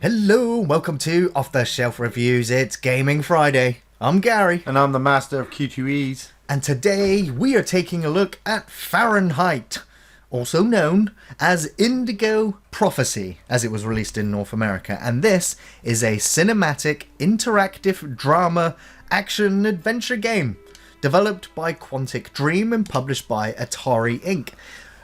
Hello, welcome to Off the Shelf Reviews. It's Gaming Friday. I'm Gary. And I'm the master of Q2Es. And today we are taking a look at Fahrenheit, also known as Indigo Prophecy, as it was released in North America. And this is a cinematic, interactive drama, action, adventure game developed by Quantic Dream and published by Atari Inc.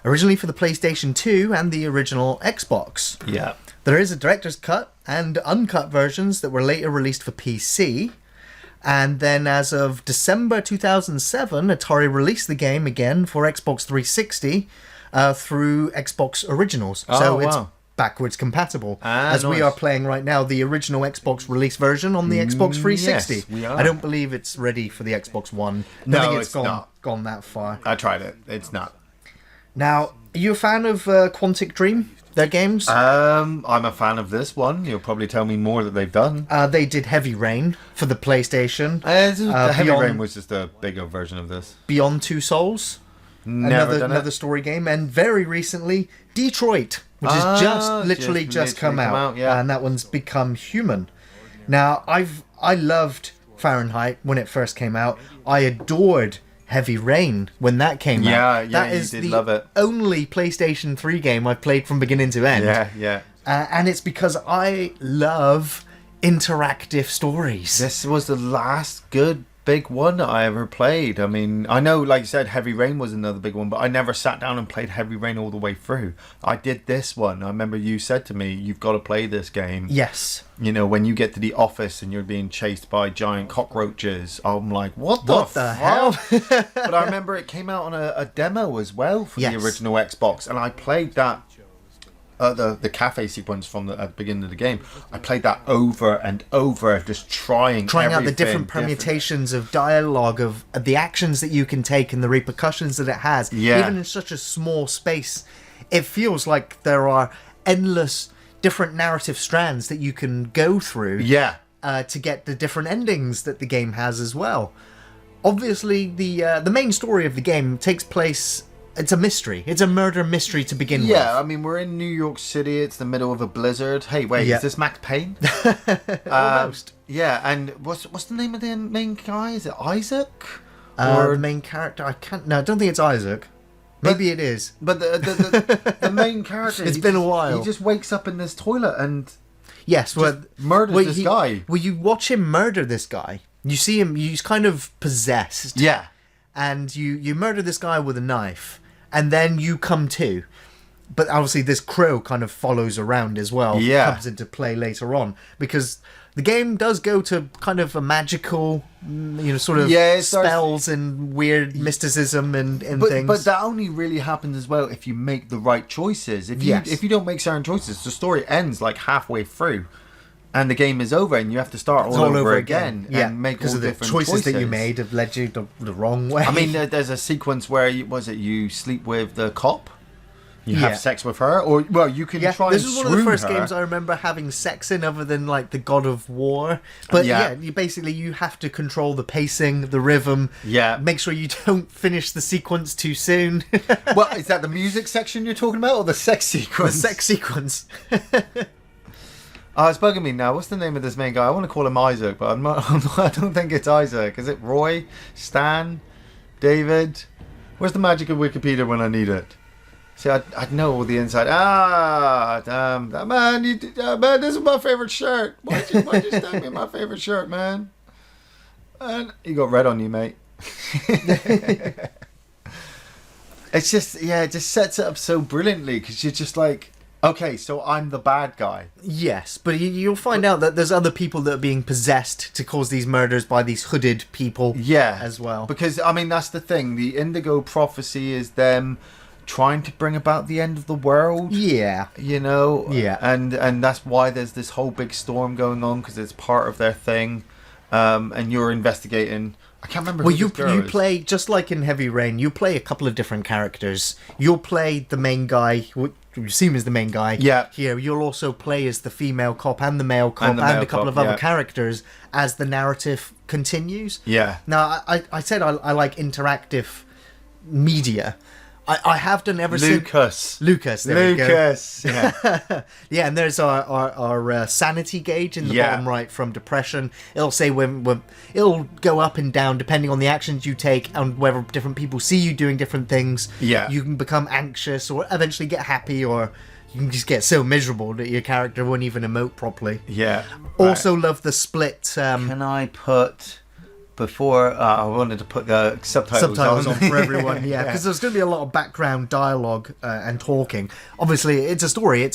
Originally for the PlayStation 2 and the original Xbox. Yeah. There is a director's cut and uncut versions that were later released for PC. And then as of December 2007, Atari released the game again for Xbox 360 through Xbox Originals. So it's backwards compatible. As we are playing right now, the original Xbox release version on the Xbox 360. Yes, we are. I don't believe it's ready for the Xbox One. I No, think it's not. gone that far. I tried it. It's not. Now, are you a fan of Quantic Dream? Their games? I'm a fan of this one. You'll probably tell me more that they've done. They did Heavy Rain for the PlayStation. Heavy Rain was just a bigger version of this. Beyond Two Souls. Another story game. And very recently, Detroit, which has just come out. Yeah. And that one's become human. Now, I loved Fahrenheit when it first came out. I adored Heavy Rain when that came out. Yeah, that is you did love it. Only PlayStation 3 game I've played from beginning to end. Yeah. And it's because I love interactive stories. This was the last good big one that I ever played. I mean, I know, like you said, Heavy Rain was another big one, but I never sat down and played Heavy Rain all the way through. I did this one. I remember you said to me, you've got to play this game. Yes. You know, when you get to the office and you're being chased by giant cockroaches, I'm like, what the hell? But I remember it came out on a demo as well for the original Xbox, and I played that. The cafe sequence from at the beginning of the game, I played that over and over, just trying out the different permutations of dialogue, of the actions that you can take and the repercussions that it has. Yeah. Even in such a small space, it feels like there are endless different narrative strands that you can go through. Yeah. To get the different endings that the game has as well. Obviously, the main story of the game takes place. It's a mystery. It's a murder mystery to begin with. Yeah, I mean, we're in New York City. It's the middle of a blizzard. Hey, wait, is this Max Payne? Almost. Yeah, and what's the name of the main guy? Is it Isaac? The main character? I don't think it's Isaac. Maybe it is. But the main character... It's been a while. He just wakes up in this toilet and... Yes, murders this guy. Well, you watch him murder this guy. You see him, he's kind of possessed. Yeah. And you murder this guy with a knife. And then you come to. But obviously this crow kind of follows around as well. Yeah. Comes into play later on. Because the game does go to kind of a magical, sort of spells and weird mysticism and things. But that only really happens as well if you make the right choices. If you don't make certain choices, the story ends like halfway through. And the game is over, and you have to start all over again. And make all different choices. Because of the choices that you made have led you the wrong way. I mean, there's a sequence where you sleep with the cop, you have sex with her, or you can try. This and is one of the first her. games I remember having sex in, other than like the God of War. But you have to control the pacing, the rhythm. Yeah, make sure you don't finish the sequence too soon. Well, is that the music section you're talking about, or the sex sequence? The sex sequence. Oh, it's bugging me now. What's the name of this main guy? I want to call him Isaac, but I don't think it's Isaac. Is it Roy? Stan? David? Where's the magic of Wikipedia when I need it? See, I'd know all the inside. Damn. That man, man, this is my favorite shirt. Why'd you stab me in my favorite shirt, man? And you got red on you, mate. It's just, it just sets it up so brilliantly, because you're just like, okay, so I'm the bad guy. Yes, but you'll find out that there's other people that are being possessed to cause these murders by these hooded people as well. Because, I mean, that's the thing. The Indigo Prophecy is them trying to bring about the end of the world. Yeah. You know? Yeah. And that's why there's this whole big storm going on, because it's part of their thing. And you're investigating... I can't remember who this girl is. Play, just like in Heavy Rain, you play a couple of different characters. You'll play the main guy, who you assume is the main guy. Yeah. Here, you'll also play as the female cop and the male cop and a couple of other characters as the narrative continues. Yeah. Now, I said I like interactive media. I have done ever since. Lucas, there we go. Lucas. Yeah. Yeah, and there's our sanity gauge in the bottom right from depression. It'll say when it'll go up and down depending on the actions you take and whether different people see you doing different things. Yeah. You can become anxious or eventually get happy, or you can just get so miserable that your character won't even emote properly. Yeah. Also love the split. Can I put... Before I wanted to put the subtitles on for everyone, yeah, because there's going to be a lot of background dialogue and talking. Obviously, it's a story.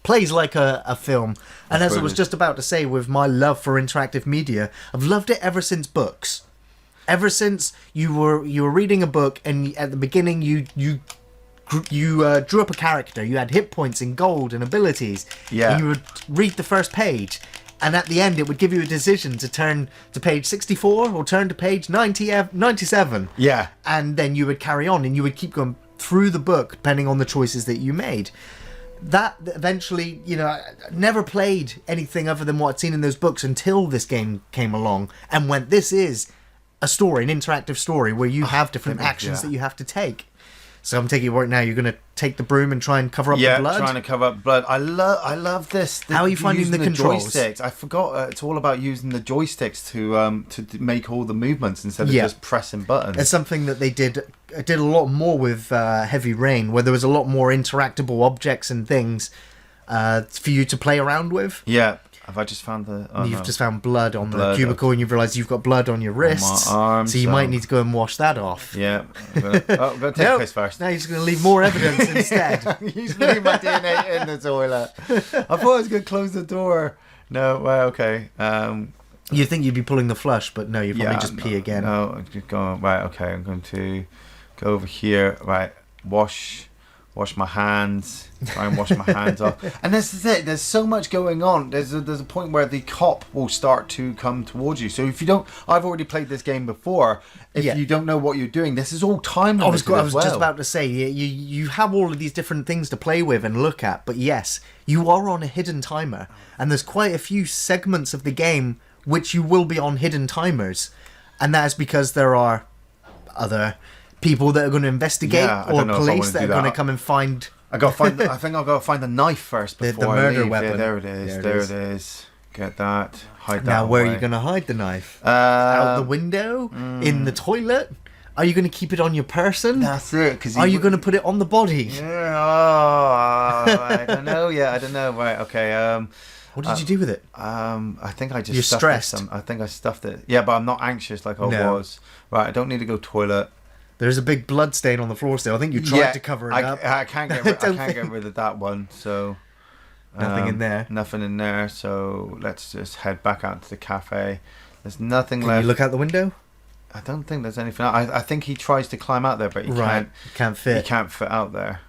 Plays like a film. And as I was just about to say, with my love for interactive media, I've loved it ever since books. Ever since you were reading a book, and at the beginning you drew up a character. You had hit points and gold and abilities. Yeah. And you would read the first page. And at the end, it would give you a decision to turn to page 64 or turn to page 97. Yeah. And then you would carry on and you would keep going through the book depending on the choices that you made. That eventually, I never played anything other than what I'd seen in those books until this game came along and went, this is a story, an interactive story where you have different actions that you have to take. So I'm taking it right now. You're going to take the broom and try and cover up the blood? Yeah, trying to cover up blood. I love this. How are you finding the controls? Joysticks. I forgot. It's all about using the joysticks to make all the movements instead of just pressing buttons. It's something that they did a lot more with Heavy Rain, where there was a lot more interactable objects and things for you to play around with. Yeah. Have I just found the... Oh, you've just found blood on the cubicle and you've realised you've got blood on your wrists. On my arms, so you might need to go and wash that off. Yeah. I'm going to take a piss first. Now you're just going to leave more evidence instead. You're just going to leave my DNA in the toilet. I thought I was going to close the door. No, well, okay. You'd think you'd be pulling the flush, but no, you'd probably just pee again. No, I'm just going... Right, okay, I'm going to go over here. Right, wash my hands, try and wash my hands off. And this is it, there's so much going on. There's a point where the cop will start to come towards you. So if you don't, I've already played this game before, if you don't know what you're doing, this is all time limited. I was just about to say, you have all of these different things to play with and look at, but yes, you are on a hidden timer. And there's quite a few segments of the game which you will be on hidden timers. And that is because there are other people that are going to investigate, or police that are going to come and find. I think I've got to find the knife first before the murder I leave. weapon. Yeah, there it is. Get that. Hide that. Now, where away. are you going to hide the knife? Out the window? In the toilet? Are you going to keep it on your person? That's it. Are you going to put it on the body? Yeah. I don't know. Yeah, I don't know. Right. Okay. What did you do with it? I think I just. You're stressed. I think I stuffed it. Yeah, but I'm not anxious like I was. Right. I don't need to go toilet. There's a big blood stain on the floor still. I think you tried to cover it up. I can't get rid of that one. So nothing in there. Nothing in there. So let's just head back out to the cafe. There's nothing left. Can you look out the window? I don't think there's anything. I think he tries to climb out there, but he can't fit. He can't fit out there.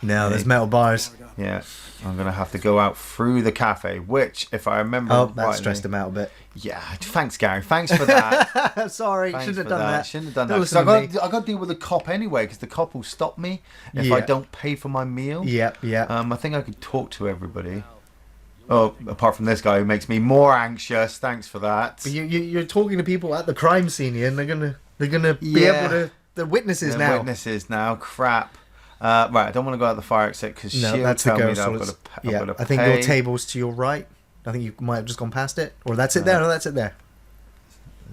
No, there's metal bars. Yeah, I'm gonna have to go out through the cafe, which, if I remember, that stressed him out a bit. Yeah, thanks, Gary. Thanks for that. Sorry, shouldn't have done that. Shouldn't have done that. So I got to deal with the cop anyway, because the cop will stop me if I don't pay for my meal. Yeah. I think I could talk to everybody. Oh, apart from this guy who makes me more anxious. Thanks for that. But you're talking to people at the crime scene, Ian. They're gonna be able to. The witnesses now. Witnesses now. Crap. Right, I don't want to go out the fire exit because she'll tell me that I've got to pay. I think your table's to your right. I think you might have just gone past it. Or that's it there. No, that's it there.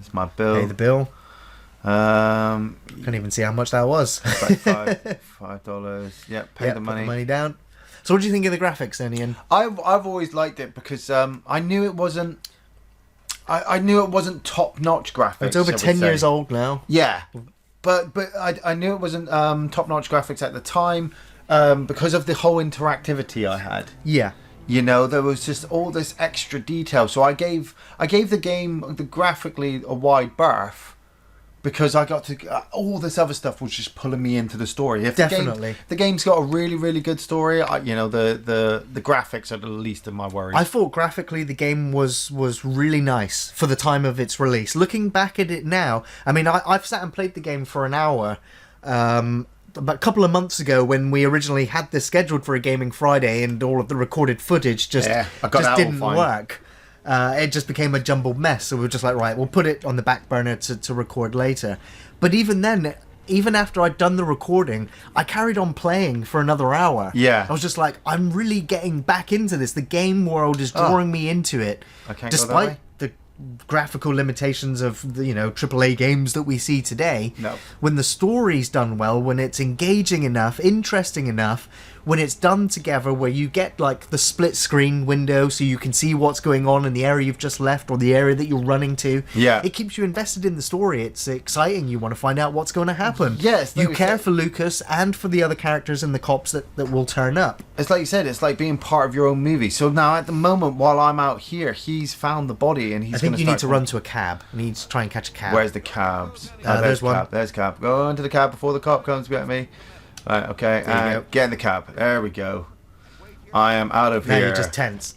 It's my bill. Pay the bill. Can't even see how much that was. $5. Yeah, pay the money. Put the money down. So what do you think of the graphics then, Ian? I've always liked it because I knew it wasn't... I knew it wasn't top-notch graphics. It's over 10 years old now. Yeah. But I knew it wasn't top-notch graphics at the time because of the whole interactivity I had. Yeah. You know, there was just all this extra detail. So I gave the game graphically a wide berth because I got to... all this other stuff was just pulling me into the story. Definitely. The game's got a really, really good story. The graphics are the least of my worries. I thought graphically the game was really nice for the time of its release. Looking back at it now, I mean, I've sat and played the game for an hour but a couple of months ago when we originally had this scheduled for a Gaming Friday and all of the recorded footage just didn't work. It just became a jumbled mess, so we were just like, right, we'll put it on the back burner to record later. But even then, even after I'd done the recording, I carried on playing for another hour. Yeah. I was just like, I'm really getting back into this. The game world is drawing me into it. I can't go that despite way. the graphical limitations of the, AAA games that we see today. No. When the story's done well, when it's engaging enough, interesting enough, when it's done together where you get like the split screen window so you can see what's going on in the area you've just left or the area that you're running to. Yeah. It keeps you invested in the story. It's exciting. You want to find out what's going to happen. Yes, You care for Lucas and for the other characters and the cops that will turn up. It's like you said, it's like being part of your own movie. So now at the moment while I'm out here, he's found the body and he's I think you need to run to a cab. You need to try and catch a cab. Where's the cabs? There's one. Cab. There's cab. Go into the cab before the cop comes to get me. Right, okay. There you go. Get in the cab. There we go. I am out of Now here. you're just tense.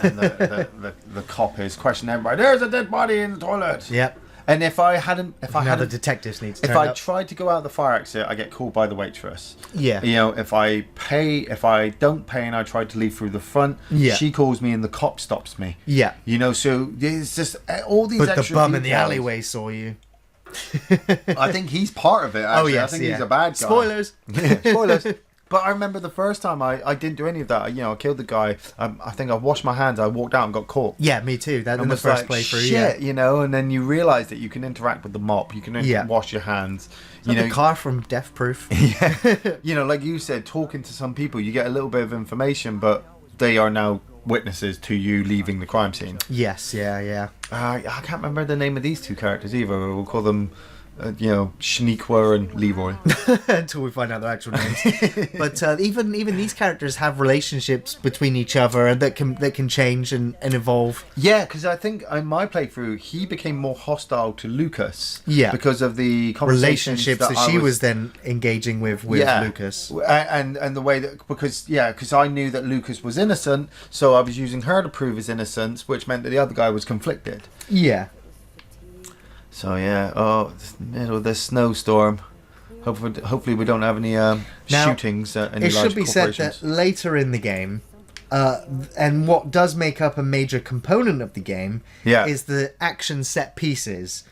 And the cop is questioning everybody. There's a dead body in the toilet. Yep. And if I Now the hadn't, detectives need to if turn I up. tried to go out the fire exit, I get called by the waitress. Yeah. If I don't pay and I try to leave through the front, Yeah. she calls me and the cop stops me. Yeah. So there's just all these But the extra bum in the details. alleyway saw you. I think he's part of it, actually. yes, I think he's a bad guy. Spoilers. Spoilers. But I remember the first time I didn't do any of that. I killed the guy. I think I washed my hands. I walked out and got caught. Yeah, me too. That in And the was first like, playthrough. shit, Yeah. and then you realise that you can interact with the mop. You can wash your hands. The car from Death Proof. Like you said, talking to some people, you get a little bit of information, but they are now witnesses to you leaving the crime scene. Yes. Yeah. I can't remember the name of these two characters either. We'll call them, Shaniqua and Leroy. Until we find out their actual names. But even these characters have relationships between each other that can change and evolve. Yeah, because I think in my playthrough, he became more hostile to Lucas. Yeah. Because of the conversations Relationships that she was then engaging with Lucas. And the way that because I knew that Lucas was innocent, so I was using her to prove his innocence, which meant that the other guy was conflicted. Yeah. So it's middle of this snowstorm. Hopefully we don't have any shootings at any It large should be said corporations. that later in the game, and what does make up a major component of the game is the action set pieces.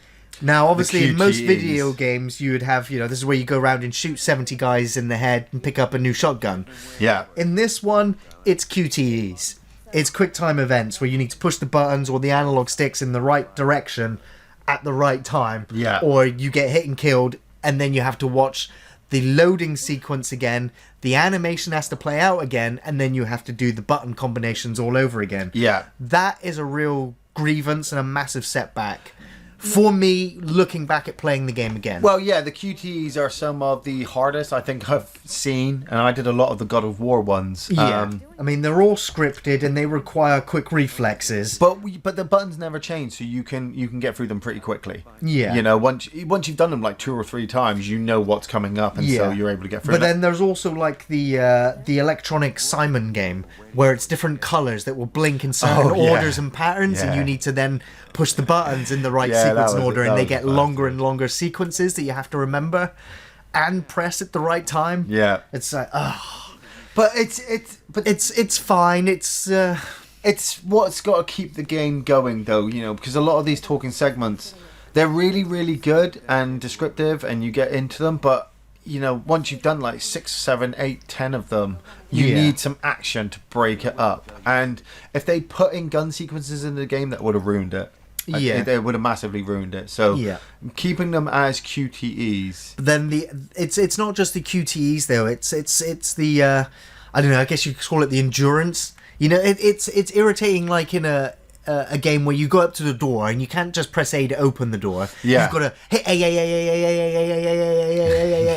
Now, obviously, in most QTEs. video games, you would have, this is where you go around and shoot 70 guys in the head and pick up a new shotgun. Yeah. In this one, it's QTEs. It's quick time events where you need to push the buttons or the analog sticks in the right direction at the right time. Yeah. Or you get hit and killed, and then you have to watch the loading sequence again. The animation has to play out again, and then you have to do the button combinations all over again. Yeah. That is a real grievance and a massive setback for me looking back at playing the game again. Well, yeah, the QTEs are some of the hardest I think I've seen, and I did a lot of the God of War ones. Yeah, I mean, they're all scripted and they require quick reflexes. But the buttons never change, so you can get through them pretty quickly. Yeah. Once you've done them like 2 or 3 times, you know what's coming up, and so you're able to get through. But then there's also like the electronic Simon game, where it's different colours that will blink in certain orders and patterns, and you need to then push the buttons in the right sequence and order, and they get longer and longer sequences that you have to remember and press at the right time. Yeah. It's like, But it's fine. It's what's got to keep the game going, though, because a lot of these talking segments, they're really, really good and descriptive, and you get into them. But once you've done like 6, 7, 8, 10 of them, you need some action to break it up. And if they put in gun sequences in the game, that would have ruined it. They would have massively ruined it. So keeping them as QTEs. But then it's not just the QTEs though. It's the I don't know. I guess you could call it the endurance. It's irritating. Like in a game where you go up to the door and you can't just press A to open the door. Yeah. You've got to hit A,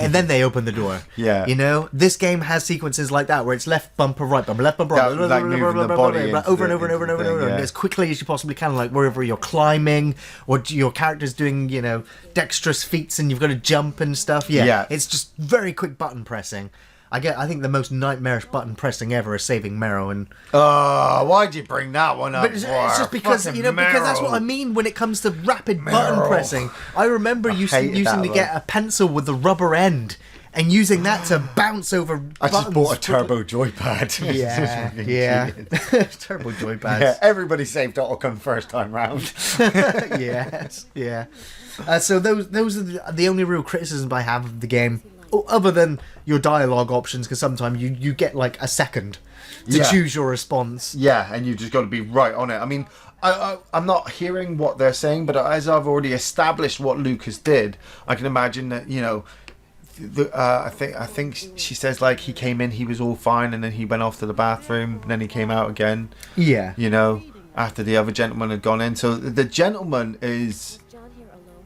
and then they open the door. Yeah. This game has sequences like that where it's left bumper, right bumper, left bumper, right, like moving the body over and over and over and over, and as quickly as you possibly can, like wherever you're climbing or your character's doing, dexterous feats and you've got to jump and stuff. Yeah. It's just very quick button pressing. I think the most nightmarish button pressing ever is saving Merrow, and why'd you bring that one up? but it's just because because that's what I mean when it comes to rapid button pressing. I remember using to get a pencil with the rubber end and using that to bounce over I just buttons bought a quickly. turbo joypad. Yeah, It's yeah. cheated. Turbo joypads. Yeah, everybody saved autocon first time round. Yes, yeah. So those are the only real criticisms I have of the game, other than your dialogue options, because sometimes you get like a second to Yeah. choose your response. Yeah, and you just got to be right on it. I mean, I'm not hearing what they're saying, but as I've already established what Lucas did, I can imagine that, you know, I think she says like he came in, he was all fine, and then he went off to the bathroom, and then he came out again. Yeah. You know, after the other gentleman had gone in. So the gentleman is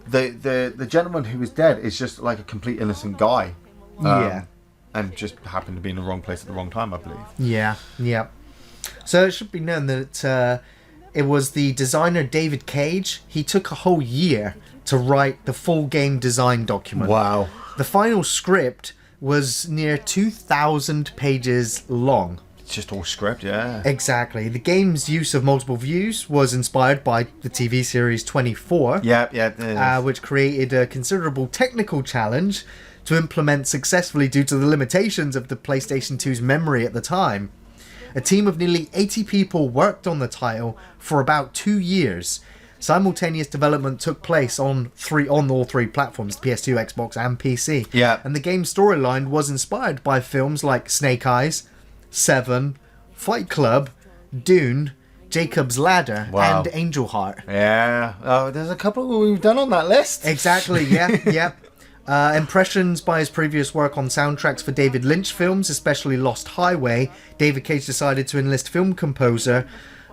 the gentleman who was dead is just like a complete innocent guy. Yeah. And just happened to be in the wrong place at the wrong time, I believe. Yeah, yeah. So it should be known that it was the designer David Cage. He took a whole year to write the full game design document. Wow. The final script was near 2,000 pages long. It's just all script, yeah. Exactly. The game's use of multiple views was inspired by the TV series 24, Yeah. which created a considerable technical challenge to implement successfully due to the limitations of the PlayStation 2's memory at the time. A team of nearly 80 people worked on the title for about 2 years. Simultaneous development took place on all three platforms, PS2, Xbox, and PC. Yeah. And the game's storyline was inspired by films like Snake Eyes, Seven, Fight Club, Dune, Jacob's Ladder, Wow. and Angel Heart. Yeah. Oh, there's a couple we've done on that list. Exactly, yeah, yeah. Impressions by his previous work on soundtracks for David Lynch films, especially Lost Highway, David Cage decided to enlist film composer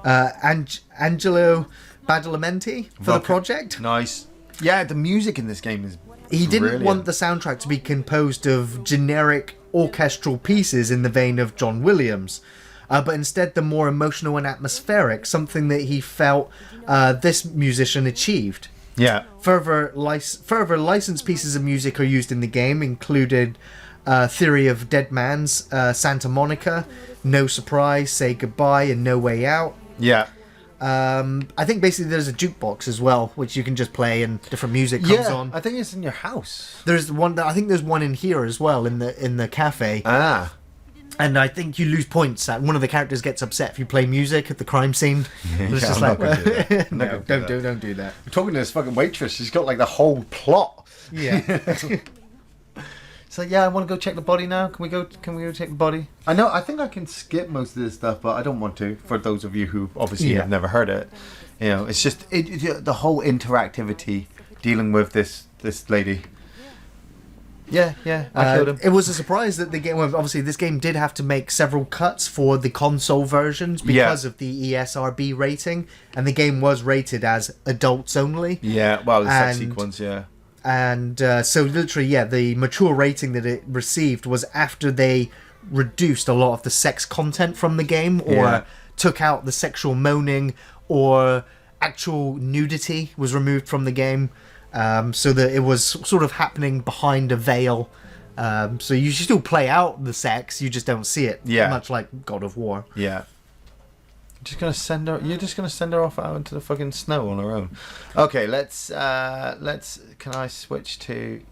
Angelo Badalamenti for the project. Nice. Yeah, the music in this game is He didn't brilliant. want the soundtrack to be composed of generic orchestral pieces in the vein of John Williams, but instead the more emotional and atmospheric, something that he felt this musician achieved. Yeah. Further licensed pieces of music are used in the game, included Theory of Dead Man's Santa Monica, No Surprise, Say Goodbye, and No Way Out. Yeah. I think basically there's a jukebox as well, which you can just play and different music comes on. I think it's in your house. There's one. I think there's one in here as well in the cafe. Ah. And I think you lose points. One of the characters gets upset if you play music at the crime scene. It's just I'm like, not gonna do that. I'm not no, gonna do don't do that. I'm talking to this fucking waitress. She's got like the whole plot. Yeah. So yeah, I want to go check the body now. Can we go check the body? I know. I think I can skip most of this stuff, but I don't want to. For those of you who obviously Yeah. have never heard it, you know, it's just the whole interactivity dealing with this lady. Yeah, I killed him. It was a surprise that the game. Well, obviously, this game did have to make several cuts for the console versions because of the ESRB rating, and the game was rated as adults only. Yeah, well, the sex And- sequence, yeah. And so, literally, yeah, the mature rating that it received was after they reduced a lot of the sex content from the game, or Yeah. took out the sexual moaning, or actual nudity was removed from the game, so that it was sort of happening behind a veil. So you still play out the sex, you just don't see it. Yeah. Much like God of War. Yeah. You're just gonna send her off out into the fucking snow on her own. Okay, let's can I switch to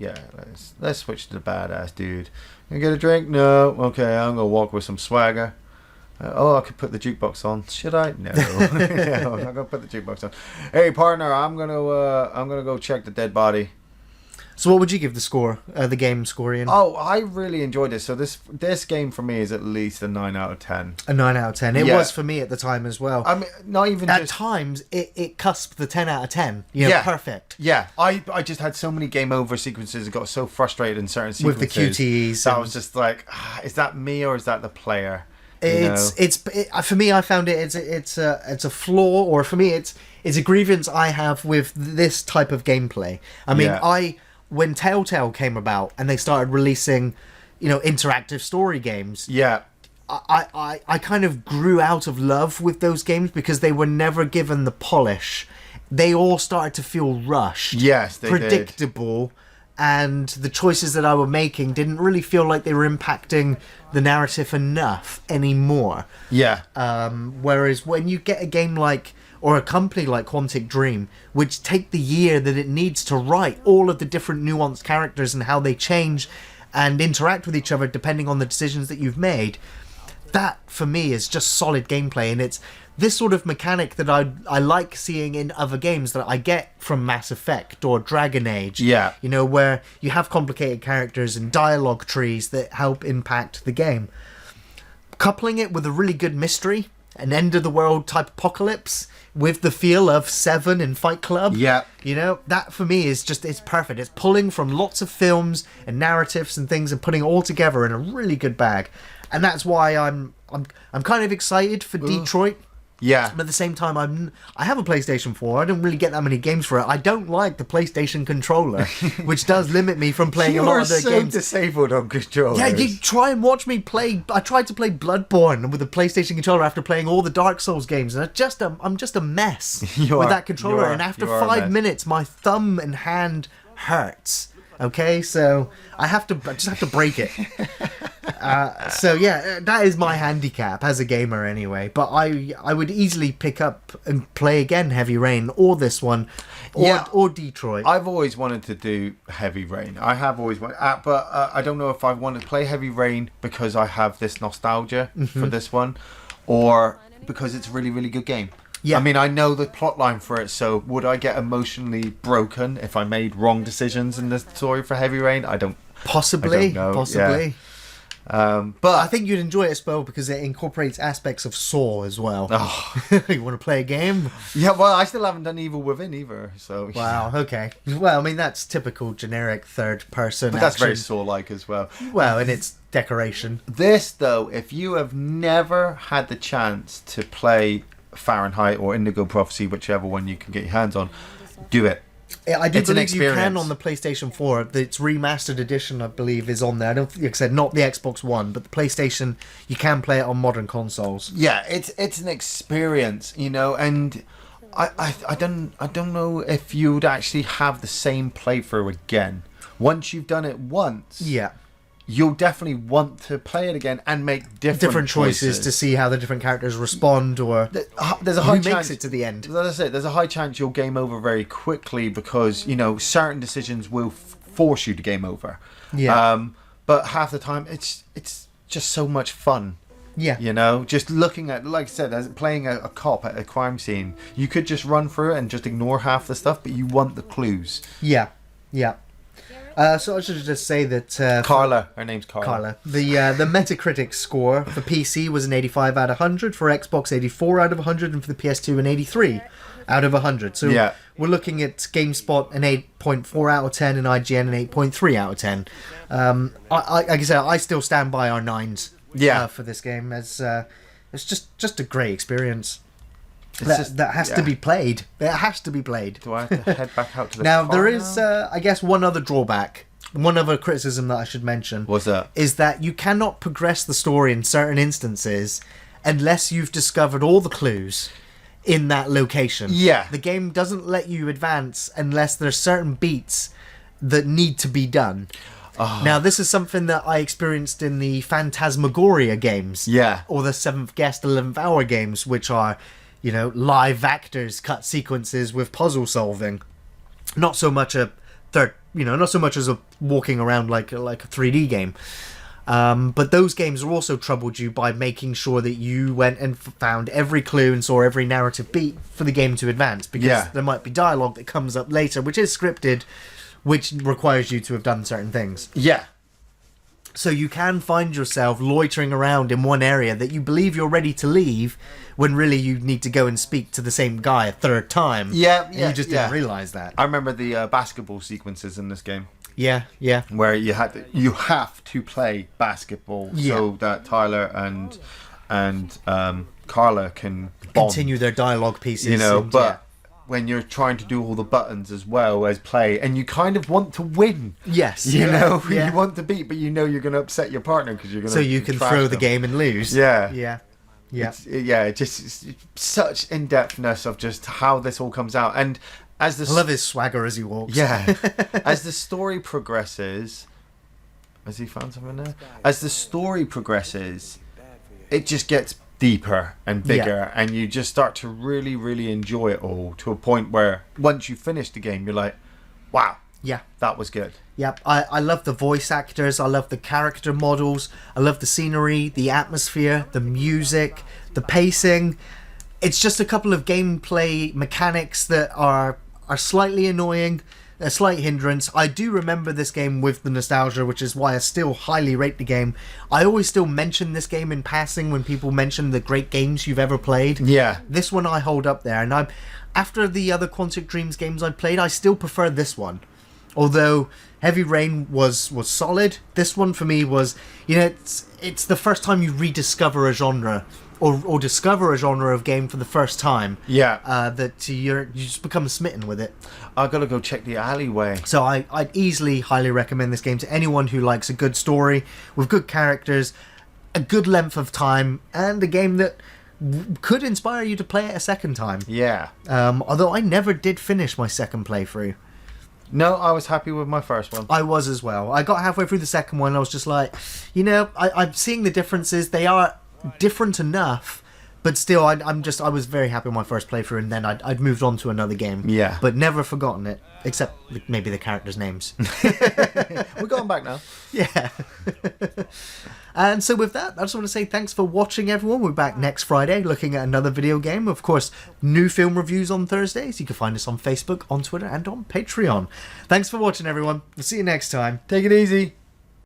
let's switch to the badass dude. Gonna get a drink? No. Okay, I'm gonna walk with some swagger. I could put the jukebox on. Should I? No. Yeah, I'm not gonna put the jukebox on. Hey partner, I'm gonna go check the dead body. So what would you give the score, the game score, Ian? Oh, I really enjoyed this. So this game for me is at least a 9 out of 10. A 9 out of 10. It Yeah. was for me at the time as well. I mean, not even At just times, it cusped the 10 out of 10. You know, Yeah. perfect. Yeah, I just had so many game over sequences. I got so frustrated in certain With sequences. the QTEs that I and- was just like, is that me or is that the player? You know? It's for me. I found it's a flaw, or for me, it's a grievance I have with this type of gameplay. I mean, Yeah. when Telltale came about and they started releasing, interactive story games, Yeah, I kind of grew out of love with those games because they were never given the polish. They all started to feel rushed, yes, they did. predictable, and the choices that I were making didn't really feel like they were impacting the narrative enough anymore. Yeah, Whereas when you get a game like, or a company like Quantic Dream, which take the year that it needs to write all of the different nuanced characters and how they change, and interact with each other depending on the decisions that you've made. That for me is just solid gameplay, and it's this sort of mechanic that I like seeing in other games that I get from Mass Effect or Dragon Age. Yeah. You know, where you have complicated characters and dialogue trees that help impact the game. Coupling it with a really good mystery, an end-of-the-world type apocalypse with the feel of Seven in Fight Club. Yeah. You know, that for me is just, it's perfect. It's pulling from lots of films and narratives and things and putting it all together in a really good bag. And that's why I'm kind of excited for Detroit. Yeah. But at the same time, I have a PlayStation 4. I don't really get that many games for it. I don't like the PlayStation controller, which does limit me from playing a lot of the so games. disabled on controllers. Yeah, you try and watch me play. I tried to play Bloodborne with a PlayStation controller after playing all the Dark Souls games, and I'm just a mess with that controller. And after 5 minutes, my thumb and hand hurts. Okay, so I just have to break it. So yeah, that is my handicap as a gamer anyway. But I would easily pick up and play again Heavy Rain or this one, or Detroit. I've always wanted to do Heavy Rain. I have always wanted, but I don't know if I want to play Heavy Rain because I have this nostalgia for this one, or because it's a really, really good game. Yeah. I mean, I know the plot line for it, so would I get emotionally broken if I made wrong decisions in the story for Heavy Rain? Possibly. I don't know. Possibly. Yeah. But I think you'd enjoy it as well because it incorporates aspects of Saw as well. Oh. You want to play a game? Yeah, well, I still haven't done Evil Within either, so... Wow, okay. Well, I mean, that's typical generic third-person But that's action. very Saw-like as well. Well, and it's decoration. This, though, if you have never had the chance to play Fahrenheit or Indigo Prophecy, whichever one you can get your hands on, do it. I do It's an believe you can experience. on the PlayStation 4. Its remastered edition, I believe, is on there. I don't think, like I said, not the Xbox One, but the PlayStation, you can play it on modern consoles. Yeah, it's an experience, you know, and I don't know if you'd actually have the same playthrough again. Once you've done it once, Yeah. you'll definitely want to play it again and make different choices to see how the different characters respond, or There's a high who chance makes it to the end. As I said, there's a high chance you'll game over very quickly because, you know, certain decisions will force you to game over. Yeah. But half the time, it's just so much fun. Yeah. You know, just looking at, like I said, as playing a cop at a crime scene, you could just run through it and just ignore half the stuff, but you want the clues. Yeah. Yeah. So I should just say that Carla, her name's Carla. The Metacritic score for PC was an 85 out of 100, for Xbox 84 out of 100, and for the PS2 an 83 out of 100. So Yeah. we're looking at GameSpot an 8.4 out of 10 and IGN an 8.3 out of 10. Like I said, I still stand by our 9s for this game, as it's just a great experience. That has to be played. It has to be played. Do I have to head back out to the Now, car there is, I guess, one other drawback. One other criticism that I should mention. What's that? Is that you cannot progress the story in certain instances unless you've discovered all the clues in that location. Yeah. The game doesn't let you advance unless there's certain beats that need to be done. Oh. Now, this is something that I experienced in the Phantasmagoria games. Yeah. Or the 7th Guest 11th Hour games, which are, you know, live actors cut sequences with puzzle solving. Not so much not so much as a walking around like a 3D game. But those games also troubled you by making sure that you went and found every clue and saw every narrative beat for the game to advance, because there might be dialogue that comes up later, which is scripted, which requires you to have done certain things. Yeah. So you can find yourself loitering around in one area that you believe you're ready to leave, when really you need to go and speak to the same guy a third time. Yeah, and you just didn't realise that. I remember the basketball sequences in this game. Yeah. Where you have to play basketball so that Tyler and Carla can bond. Continue their dialogue pieces. You know, and, but when you're trying to do all the buttons as well as play, and you kind of want to win. Yes. You know, you want to beat, but you know you're going to upset your partner because you're going to. So you can throw the game and lose. Yeah. It's Just such in-depthness of just how this all comes out, and as the I love his swagger as he walks. Yeah, as the story progresses, has he found something there? As the story progresses, it just gets deeper and bigger, and you just start to really, really enjoy it all, to a point where once you finish the game, you're like, wow, Yeah. that was good. Yep, I love the voice actors, I love the character models, I love the scenery, the atmosphere, the music, the pacing. It's just a couple of gameplay mechanics that are slightly annoying, a slight hindrance. I do remember this game with the nostalgia, which is why I still highly rate the game. I always still mention this game in passing when people mention the great games you've ever played. Yeah. This one I hold up there, and after the other Quantic Dreams games I played, I still prefer this one. Although Heavy Rain was solid, this one for me was, it's the first time you rediscover a genre, or discover a genre of game for the first time. Yeah. That you just become smitten with it. I gotta go check the alleyway. So I'd easily highly recommend this game to anyone who likes a good story with good characters, a good length of time, and a game that could inspire you to play it a second time. Yeah. Although I never did finish my second playthrough. No, I was happy with my first one. I was as well. I got halfway through the second one and I was just like, I'm seeing the differences. They are different enough, but still, I was very happy with my first playthrough, and then I'd moved on to another game. Yeah. But never forgotten it, except maybe the characters' names. We're going back now. Yeah. And so with that, I just want to say thanks for watching, everyone. We're back next Friday looking at another video game. Of course, new film reviews on Thursdays. You can find us on Facebook, on Twitter, and on Patreon. Thanks for watching, everyone. We'll see you next time. Take it easy.